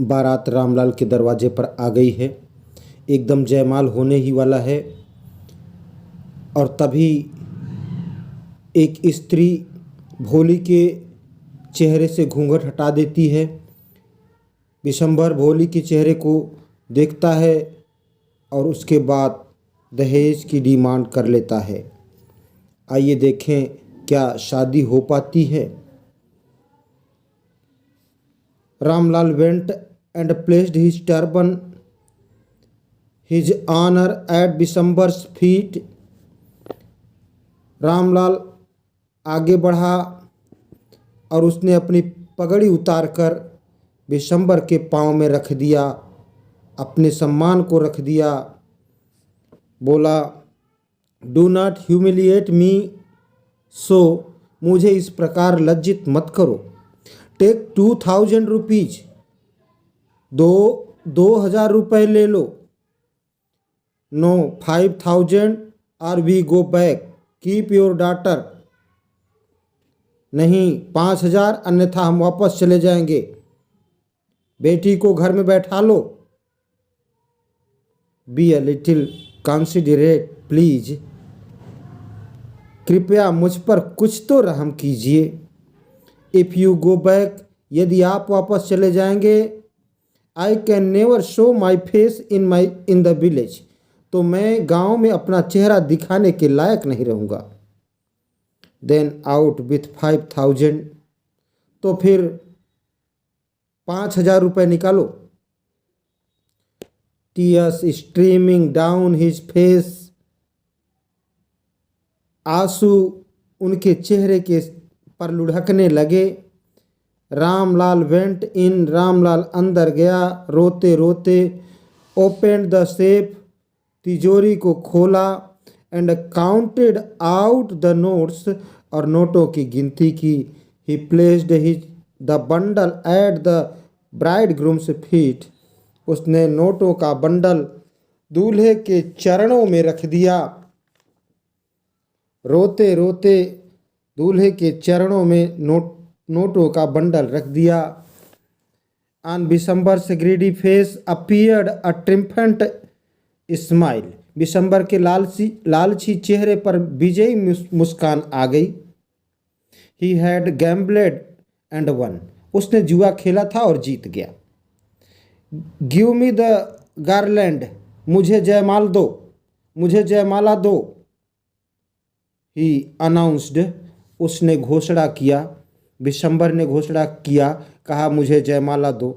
बारात रामलाल के दरवाजे पर आ गई है। एकदम जयमाल होने ही वाला है और तभी एक स्त्री भोली के चेहरे से घूंघट हटा देती है। विशंभर भोली के चेहरे को देखता है और उसके बाद दहेज की डिमांड कर लेता है। आइए देखें क्या शादी हो पाती है। Ramlal went and placed his turban his honour at Vishambhar's feet. Ramlal आगे बढ़ा और उसने अपनी पगड़ी उतारकर विशंभर के पांव में रख दिया, अपने सम्मान को रख दिया। बोला, डू नॉट ह्यूमिलिएट मी सो, मुझे इस प्रकार लज्जित मत करो। टेक 2000 रुपीज, 2000 रुपये ले लो। नो 5000 और we go back, keep your daughter. नहीं 5000, अन्यथा हम वापस चले जाएंगे। बेटी को घर में बैठा लो। Be a little considerate please, कृपया मुझ पर कुछ तो रहम कीजिए। इफ़ यू गो बैक, यदि आप वापस चले जाएंगे, I can never show my face in the village, तो मैं गांव में अपना चेहरा दिखाने के लायक नहीं रहूँगा। देन आउट विथ 5000, तो फिर 5000 रुपये निकालो। Tears streaming down his face, आंसू उनके चेहरे के पर लुढ़कने लगे। रामलाल वेंट इन, रामलाल अंदर गया रोते रोते। ओपन द सेफ, तिजोरी को खोला। And counted out the notes, और नोटों की गिनती की। ही placed his the bundle at the bride grooms feet, उसने नोटों का बंडल दूल्हे के चरणों में रख दिया। रोते रोते दूल्हे के चरणों में नोटों का बंडल रख दिया। On Vishambhar's greedy face appeared a triumphant smile, Vishambhar के लालची चेहरे पर विजयी मुस्कान आ गई। He had gambled and won, उसने जुआ खेला था और जीत गया। गिव मी द गार्लैंड, मुझे जयमाल दो, मुझे जयमाला दो। ही अनाउंस्ड, उसने घोषणा किया। विशंभर ने घोषणा किया, कहा मुझे जयमाला दो।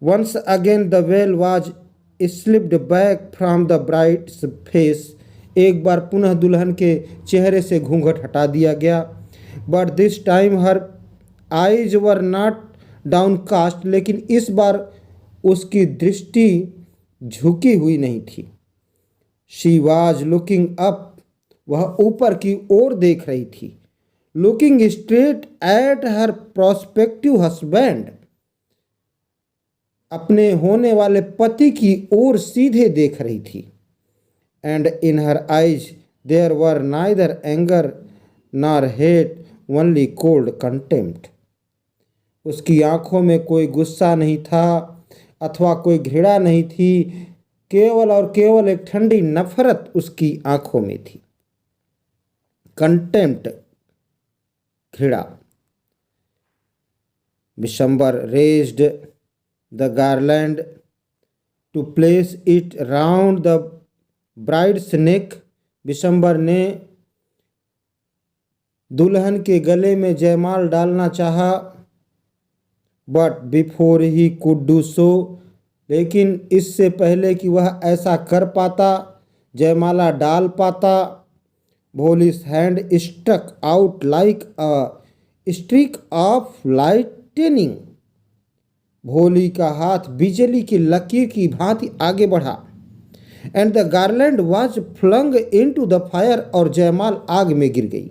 Once again the veil was slipped back from the bride's face, एक बार पुनः दुल्हन के चेहरे से घूंघट हटा दिया गया। But this time her eyes were not downcast, लेकिन इस बार उसकी दृष्टि झुकी हुई नहीं थी। शी वाज लुकिंग अप, वह ऊपर की ओर देख रही थी। Looking straight at her prospective husband, अपने होने वाले पति की ओर सीधे देख रही थी। And in her eyes there were neither anger nor hate, only cold contempt, उसकी आंखों में कोई गुस्सा नहीं था अथवा कोई घृणा नहीं थी, केवल और केवल एक ठंडी नफरत उसकी आंखों में थी। कंटेम्प्ट, घृणा। Vishambhar raised the garland to place it round the bride's neck, Vishambhar ने दुल्हन के गले में जयमाल डालना चाहा। But before he could do so, लेकिन इससे पहले कि वह ऐसा कर पाता, जयमाला डाल पाता, Bholi's hand stuck out like a streak of lightning, Bholi का हाथ बिजली की लकीर की भांति आगे बढ़ा। And the garland was flung into the fire, और जयमाल आग में गिर गई।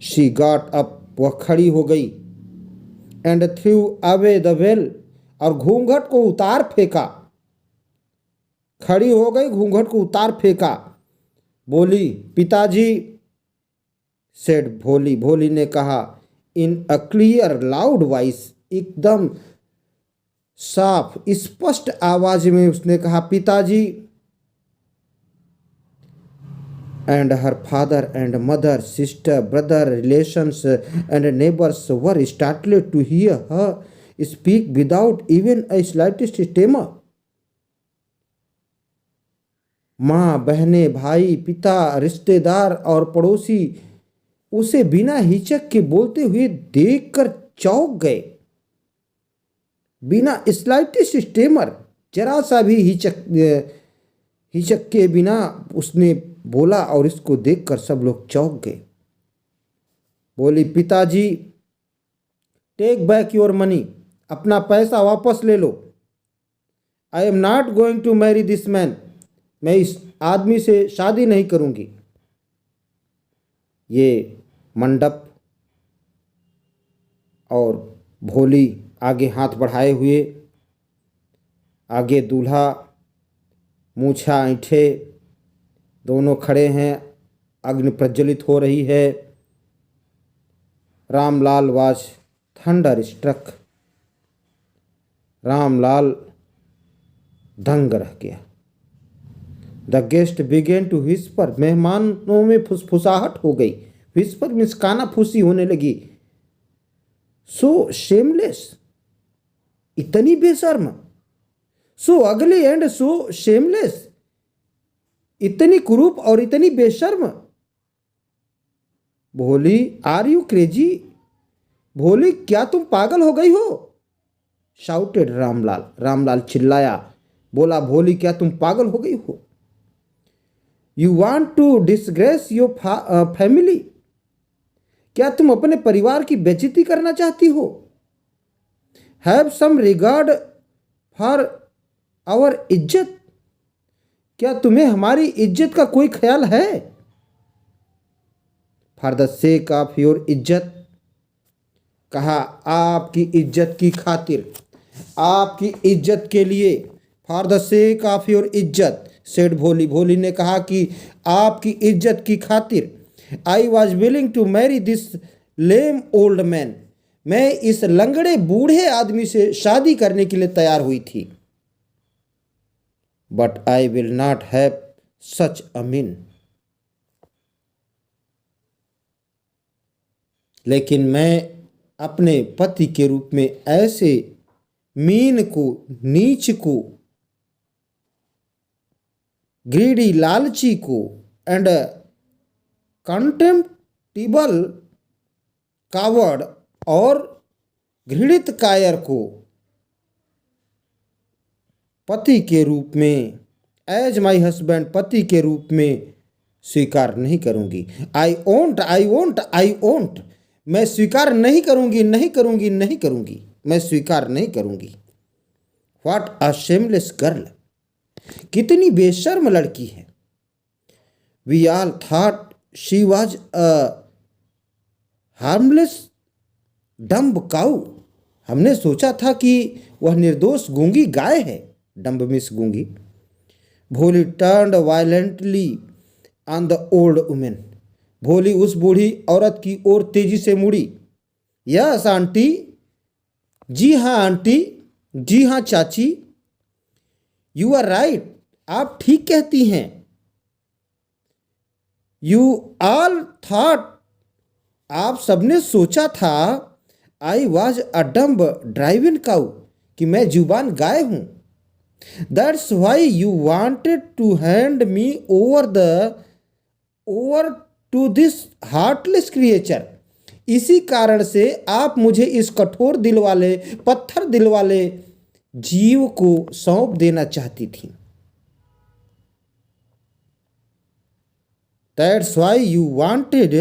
शी गॉट अप, वह खड़ी हो गई। And through away the well, और घूंघट को उतार फेंका। खड़ी हो गई, घूंघट को उतार फेंका। बोली, पिताजी, सेड भोली, भोली ने कहा, in a clear loud voice, एकदम साफ स्पष्ट आवाज में उसने कहा, पिताजी। And her father and mother, sister, brother, relations and neighbours were startled to hear her speak without even a slightest stammer. माँ, बहने, भाई, पिता, रिश्तेदार और पड़ोसी उसे बिना हिचक के बोलते हुए देखकर चौंक गए। बिना स्लाइटेस्ट स्टेमर, जरा सा भी हिचक के बिना उसने बोला और इसको देखकर सब लोग चौंक गए। बोली, पिताजी, टेक बैक योर मनी, अपना पैसा वापस ले लो। I am not going to marry this man, मैं इस आदमी से शादी नहीं करूंगी। ये मंडप और भोली आगे हाथ बढ़ाए हुए, आगे दूल्हा मूछा ऐंठे, दोनों खड़े हैं, अग्नि प्रज्वलित हो रही है। Ramlal was thunderstruck, Ramlal दंग रह गया। The guest began to whisper, मेहमानों में फुसफुसाहट हो गई। विस्पर मीन्स कानाफूसी होने लगी। सो शेमलेस, इतनी बेशर्म, सो अगली एंड सो शेमलेस, इतनी कुरूप और इतनी बेशर्म। भोली, आर यू क्रेजी, भोली क्या तुम पागल हो गई हो? शाउटेड रामलाल, रामलाल चिल्लाया, बोला, भोली क्या तुम पागल हो गई हो? You want to disgrace your family, क्या तुम अपने परिवार की बेइज्जती करना चाहती हो? Have some regard for our izzat, क्या तुम्हें हमारी इज्जत का कोई ख्याल है? For the sake of your izzat, कहा आपकी इज्जत की खातिर, आपकी इज्जत के लिए। For the sake of your izzat, said Bholi, Bholi ने कहा कि आपकी इज्जत की खातिर। I was willing to marry this lame old man, मैं इस लंगड़े बूढ़े आदमी से शादी करने के लिए तैयार हुई थी। But I will not have such a mean, लेकिन मैं अपने पति के रूप में ऐसे मीन को, नीच को, ग्रीडी लालची को, एंड कंटेम्प्टिबल कावर्ड और घृणित कायर को पति के रूप में, एज माई हस्बैंड, पति के रूप में स्वीकार नहीं करूंगी। आई ओंट, आई ओंट, आई ओंट, मैं स्वीकार नहीं करूंगी, नहीं करूंगी, नहीं करूंगी, मैं स्वीकार नहीं करूंगी। व्हाट अ शेमलेस गर्ल, कितनी बेशर्म लड़की है। We all thought she was a harmless dumb cow, हमने सोचा था कि वह निर्दोष गूंगी गाय है। डम्ब मिस गूंगी। Bholi turned violently on the old women, Bholi उस बूढ़ी औरत की ओर तेजी से मुड़ी। यस आंटी, जी हाँ आंटी, जी हाँ चाची। यू आर राइट, आप ठीक कहती हैं। यू ऑल थॉट, आप सबने सोचा था, I was a dumb driving cow, कि मैं जुबान गाय हूं। That's why you wanted to hand me over to this heartless creature, इसी कारण से आप मुझे इस कठोर दिल वाले, पत्थर दिल वाले जीव को सौंप देना चाहती थी। That's why you wanted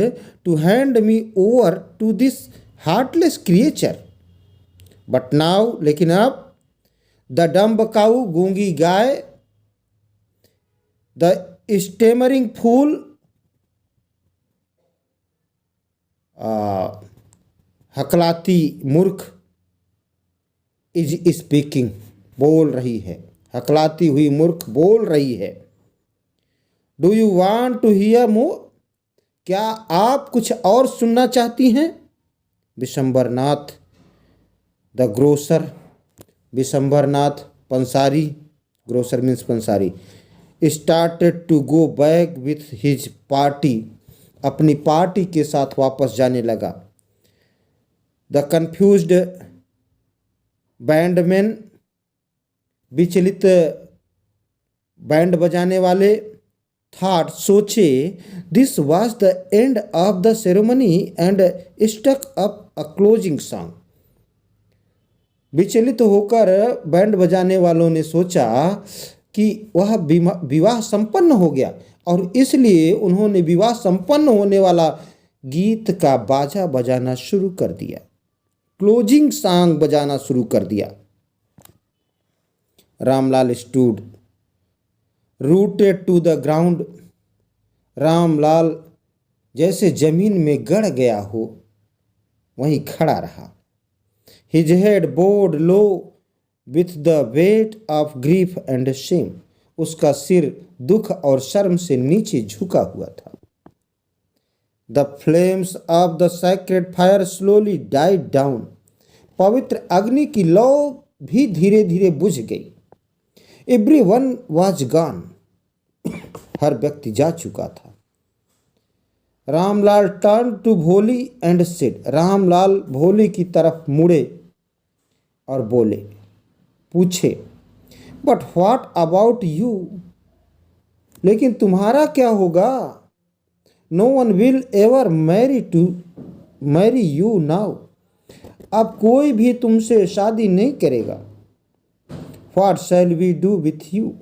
to hand me over to this heartless creature. But now, लेकिन अब, the dumb cow, गूंगी guy, the stammering fool, हकलाती मूर्ख, is speaking, बोल रही है। हकलाती हुई मूर्ख बोल रही है। Do you want to hear more, क्या आप कुछ और सुनना चाहती हैं? विशंबरनाथ द ग्रोसर, विशंबरनाथ पंसारी, ग्रोसर मीन्स पंसारी, started to go back with his party, अपनी पार्टी के साथ वापस जाने लगा। द कन्फ्यूज्ड बैंडमैन, विचलित बैंड बजाने वाले, थॉट सोचे this was the end of the ceremony and stuck up a closing song. विचलित होकर बैंड बजाने वालों ने सोचा कि वह विवाह संपन्न हो गया और इसलिए उन्होंने विवाह संपन्न होने वाला गीत का बाजा बजाना शुरू कर दिया, क्लोजिंग सॉन्ग बजाना शुरू कर दिया। Ramlal stood rooted to the ground, Ramlal जैसे जमीन में गड़ गया हो वहीं खड़ा रहा। His head bowed low with the weight of grief and shame, उसका सिर दुख और शर्म से नीचे झुका हुआ था। The flames of the sacred fire slowly died down, पवित्र अग्नि की लौ भी धीरे धीरे बुझ गई। एवरीवन वाज गॉन, हर व्यक्ति जा चुका था। रामलाल टर्न टू भोली एंड सेड, रामलाल भोली की तरफ मुड़े और बोले, पूछे, बट व्हाट अबाउट यू, लेकिन तुम्हारा क्या होगा? No one will ever marry you now, अब कोई भी तुमसे शादी नहीं करेगा। What shall we do with you,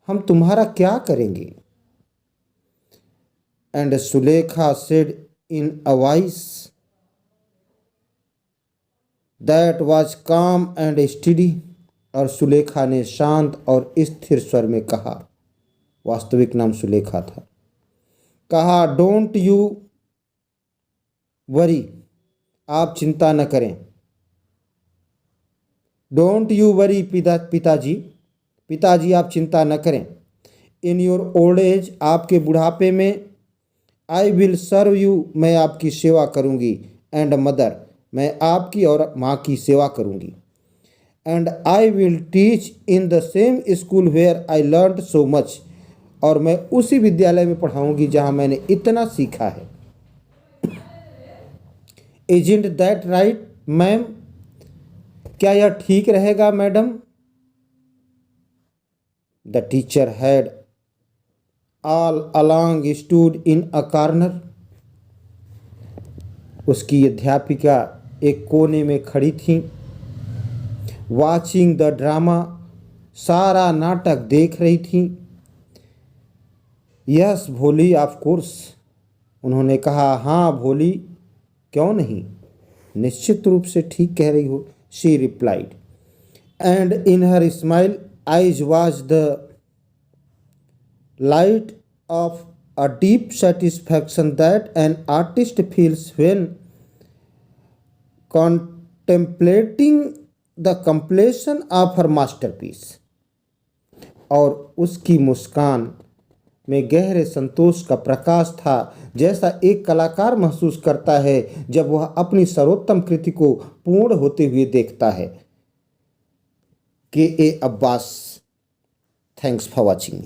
हम तुम्हारा क्या करेंगे? And Sulekha said in a voice that was calm and steady, और सुलेखा ने शांत और स्थिर स्वर में कहा, वास्तविक नाम सुलेखा था, कहा, डोंट यू वरी, आप चिंता न करें। डोंट यू वरी पिताजी, पिताजी आप चिंता न करें। इन योर ओल्ड एज, आपके बुढ़ापे में, आई विल सर्व यू, मैं आपकी सेवा करूंगी। एंड मदर, मैं आपकी और माँ की सेवा करूंगी। And I will teach in the same school where I learn so much, और मैं उसी विद्यालय में पढ़ाऊंगी जहाँ मैंने इतना सीखा है। इजंट दैट राइट मैम, क्या यह ठीक रहेगा madam? The teacher had all along stood in a corner, उसकी अध्यापिका एक कोने में खड़ी थी। वॉचिंग द ड्रामा, सारा नाटक देख रही थी। यस भोली ऑफ कोर्स, उन्होंने कहा, हाँ भोली, क्यों नहीं, निश्चित रूप से ठीक कह रही हो। She replied, and in her smile ice was the light of a deep satisfaction that an artist feels when contemplating the completion of her masterpiece, और उसकी मुस्कान में गहरे संतोष का प्रकाश था, जैसा एक कलाकार महसूस करता है जब वह अपनी सर्वोत्तम कृति को पूर्ण होते हुए देखता है। के ए अब्बास, थैंक्स फॉर वॉचिंग।